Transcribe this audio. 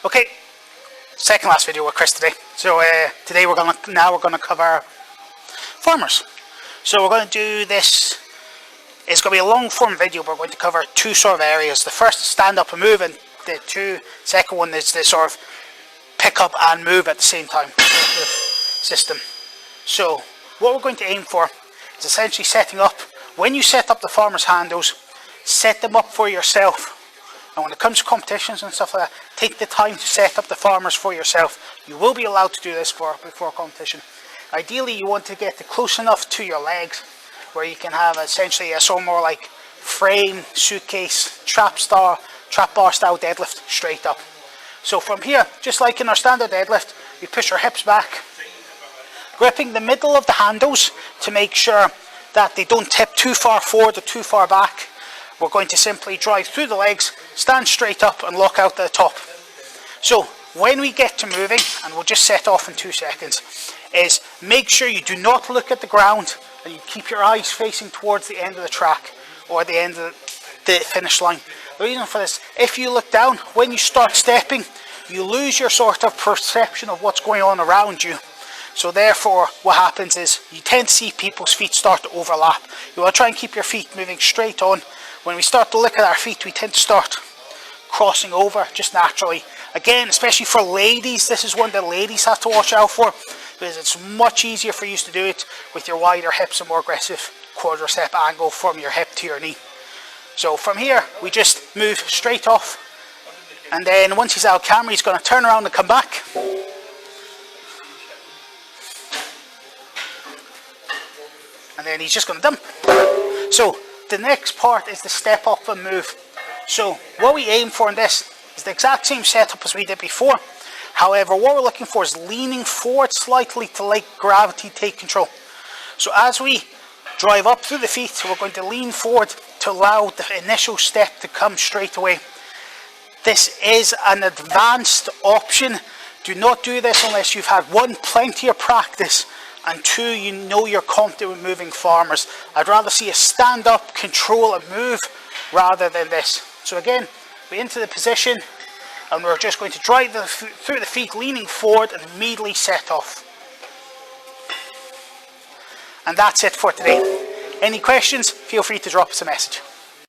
Okay, second last video with Chris today. So today we're gonna cover farmers. So we're going to do this. It's going to be a long form video. But we're going to cover two sort of areas. The first is stand up and move, and the second one is the sort of pick up and move at the same time system. So what we're going to aim for is essentially setting up. When you set up the farmer's handles, set them up for yourself. And when it comes to competitions and stuff like that, take the time to set up the farmers for yourself. You will be allowed to do this before competition. Ideally, you want to get close enough to your legs where you can have essentially a sort of more like frame, suitcase, trap bar style deadlift straight up. So from here, just like in our standard deadlift, we push our hips back, gripping the middle of the handles to make sure that they don't tip too far forward or too far back. We're going to simply drive through the legs, stand straight up and lock out the top. So when we get to moving, and we'll just set off in 2 seconds, is make sure you do not look at the ground and you keep your eyes facing towards the end of the track or the end of the finish line. The reason for this, if you look down, when you start stepping, you lose your sort of perception of what's going on around you. So therefore, what happens is you tend to see people's feet start to overlap. You want to try and keep your feet moving straight on. When we start to look at our feet, we tend to start crossing over just naturally. Again, especially for ladies, this is one that ladies have to watch out for, because it's much easier for you to do it with your wider hips and more aggressive quadricep angle from your hip to your knee. So from here, we just move straight off, and then once he's out of camera, he's going to turn around and come back. And then he's just going to dump. So the next part is the step up and move. So what we aim for in this is the exact same setup as we did before. However, what we're looking for is leaning forward slightly to let gravity take control. So as we drive up through the feet, we're going to lean forward to allow the initial step to come straight away. This is an advanced option. Do not do this unless you've had one, plenty of practice, and two, you know you're confident with moving farmers. I'd rather see a stand up, control and move rather than this. So again, we're into the position and we're just going to drive through the feet, leaning forward and immediately set off. And that's it for today. Any questions? Feel free to drop us a message.